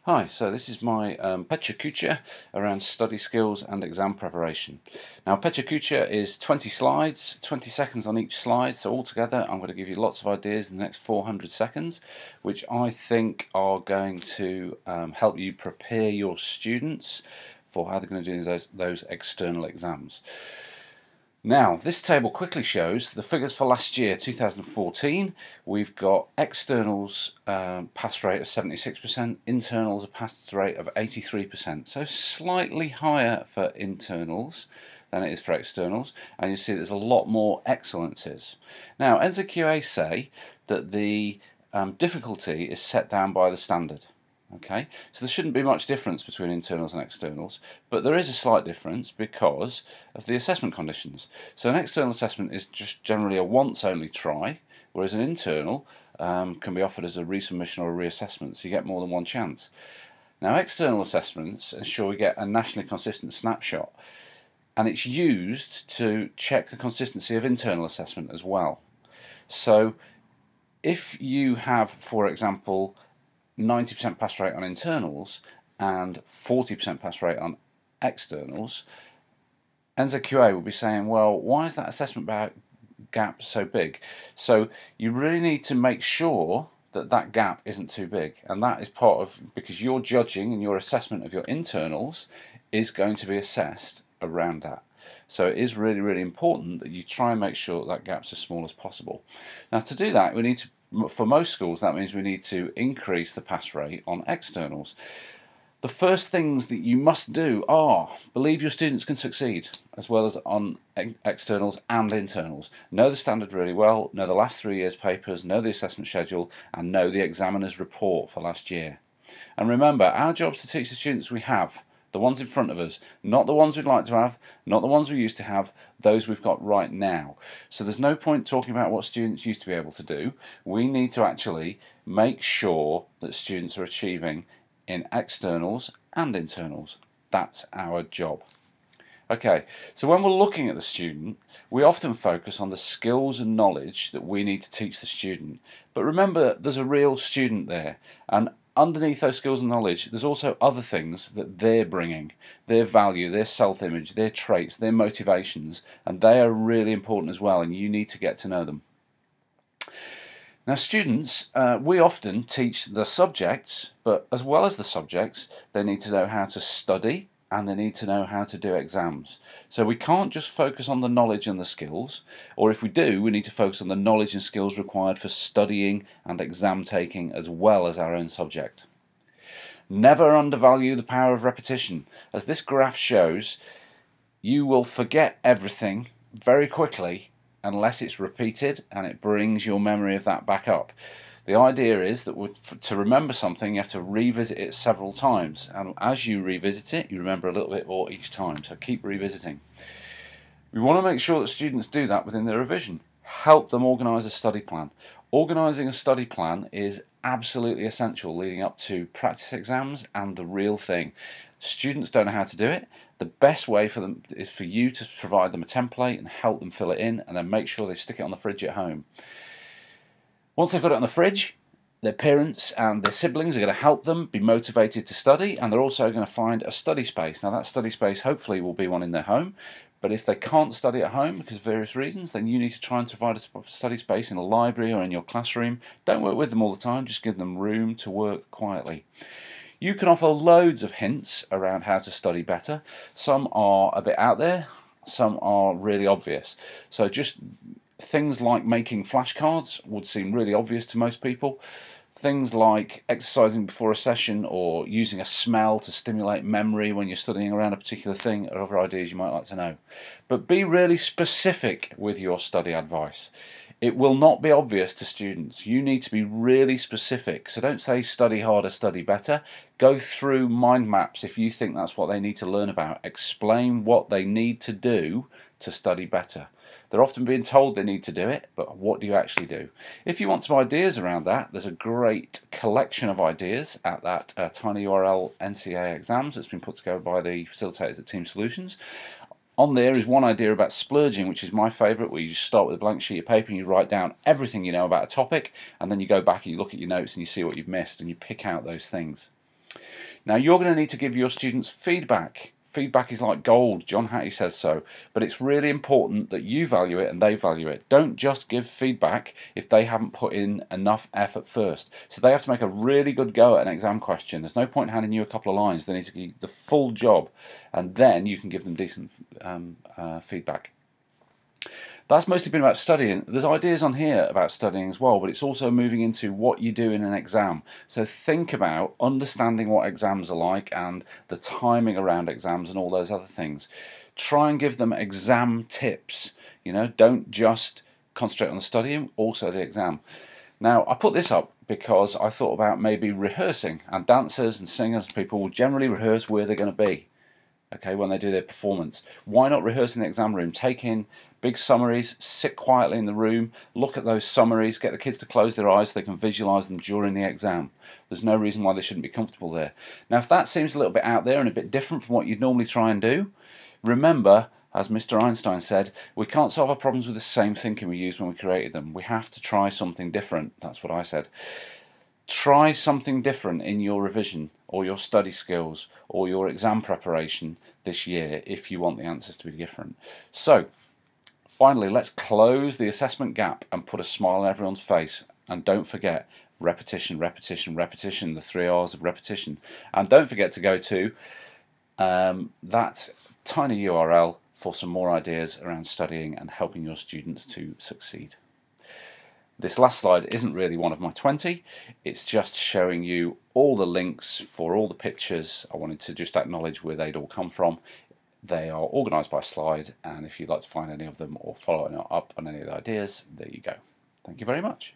Hi, so this is my Pecha kucha around study skills and exam preparation. Now Pecha kucha is 20 slides, 20 seconds on each slide, so altogether I'm going to give you lots of ideas in the next 400 seconds which I think are going to help you prepare your students for how they're going to do those external exams. Now, this table quickly shows the figures for last year, 2014. We've got externals pass rate of 76%, internals a pass rate of 83%. So slightly higher for internals than it is for externals, and you see there's a lot more excellences. Now, NZQA say that the difficulty is set down by the standard. Okay, so there shouldn't be much difference between internals and externals, but there is a slight difference because of the assessment conditions. So an external assessment is just generally a once-only try, whereas an internal can be offered as a resubmission or a reassessment, so you get more than one chance. Now, external assessments ensure we get a nationally consistent snapshot, and it's used to check the consistency of internal assessment as well. So if you have, for example, 90% pass rate on internals and 40% pass rate on externals, NZQA will be saying, well, why is that assessment gap so big? So you really need to make sure that that gap isn't too big, and that is part of, because your judging and your assessment of your internals is going to be assessed around that. So it is really, really important that you try and make sure that gap's as small as possible. Now, to do that, we need to, for most schools, that means we need to increase the pass rate on externals. The first things that you must do are believe your students can succeed, as well as on externals and internals. Know the standard really well, know the last 3 years' papers, know the assessment schedule, and know the examiner's report for last year. And remember, our job is to teach the students we have, the ones in front of us, not the ones we'd like to have, not the ones we used to have, those we've got right now. So there's no point talking about what students used to be able to do. We need to actually make sure that students are achieving in externals and internals. That's our job. Okay, so when we're looking at the student, we often focus on the skills and knowledge that we need to teach the student. But remember, there's a real student there, and underneath those skills and knowledge, there's also other things that they're bringing, their value, their self-image, their traits, their motivations, and they are really important as well, and you need to get to know them. Now, students, we often teach the subjects, but as well as the subjects, they need to know how to study and they need to know how to do exams. So we can't just focus on the knowledge and the skills, or if we do, we need to focus on the knowledge and skills required for studying and exam taking as well as our own subject. Never undervalue the power of repetition. As this graph shows, you will forget everything very quickly unless it's repeated and it brings your memory of that back up. The idea is that to remember something, you have to revisit it several times, and as you revisit it, you remember a little bit more each time, so keep revisiting. We want to make sure that students do that within their revision. Help them organise a study plan. Organising a study plan is absolutely essential leading up to practice exams and the real thing. Students don't know how to do it. The best way for them is for you to provide them a template and help them fill it in, and then make sure they stick it on the fridge at home. Once they've got it on the fridge, their parents and their siblings are going to help them be motivated to study, and they're also going to find a study space. Now, that study space hopefully will be one in their home, but if they can't study at home because of various reasons, then you need to try and provide a study space in a library or in your classroom. Don't work with them all the time, just give them room to work quietly. You can offer loads of hints around how to study better. Some are a bit out there, some are really obvious. So just things like making flashcards would seem really obvious to most people. Things like exercising before a session or using a smell to stimulate memory when you're studying around a particular thing are other ideas you might like to know. But be really specific with your study advice. It will not be obvious to students. You need to be really specific. So don't say study harder, study better. Go through mind maps if you think that's what they need to learn about. Explain what they need to do to study better. They're often being told they need to do it, but what do you actually do? If you want some ideas around that, there's a great collection of ideas at that tiny URL NCA exams that's been put together by the facilitators at Team Solutions. On there is one idea about splurging, which is my favourite, where you just start with a blank sheet of paper and you write down everything you know about a topic, and then you go back and you look at your notes and you see what you've missed and you pick out those things. Now you're going to need to give your students feedback. Feedback is like gold, John Hattie says so, but it's really important that you value it and they value it. Don't just give feedback if they haven't put in enough effort first. So they have to make a really good go at an exam question. There's no point handing you a couple of lines. They need to give the full job, and then you can give them decent feedback. That's mostly been about studying. There's ideas on here about studying as well, but it's also moving into what you do in an exam. So think about understanding what exams are like and the timing around exams and all those other things. Try and give them exam tips. You know, don't just concentrate on the studying, also the exam. Now, I put this up because I thought about maybe rehearsing, and dancers and singers and people will generally rehearse where they're going to be. Okay, when they do their performance. Why not rehearse in the exam room? Take in big summaries, sit quietly in the room, look at those summaries, get the kids to close their eyes so they can visualise them during the exam. There's no reason why they shouldn't be comfortable there. Now, if that seems a little bit out there and a bit different from what you'd normally try and do, remember, as Mr. Einstein said, we can't solve our problems with the same thinking we used when we created them. We have to try something different. That's what I said. Try something different in your revision or your study skills or your exam preparation this year if you want the answers to be different. So, finally, let's close the assessment gap and put a smile on everyone's face. And don't forget, repetition, repetition, repetition, the 3 R's of repetition. And don't forget to go to that tiny URL for some more ideas around studying and helping your students to succeed. This last slide isn't really one of my 20, it's just showing you all the links for all the pictures. I wanted to just acknowledge where they'd all come from. They are organised by slide, and if you'd like to find any of them or follow up on any of the ideas, there you go. Thank you very much.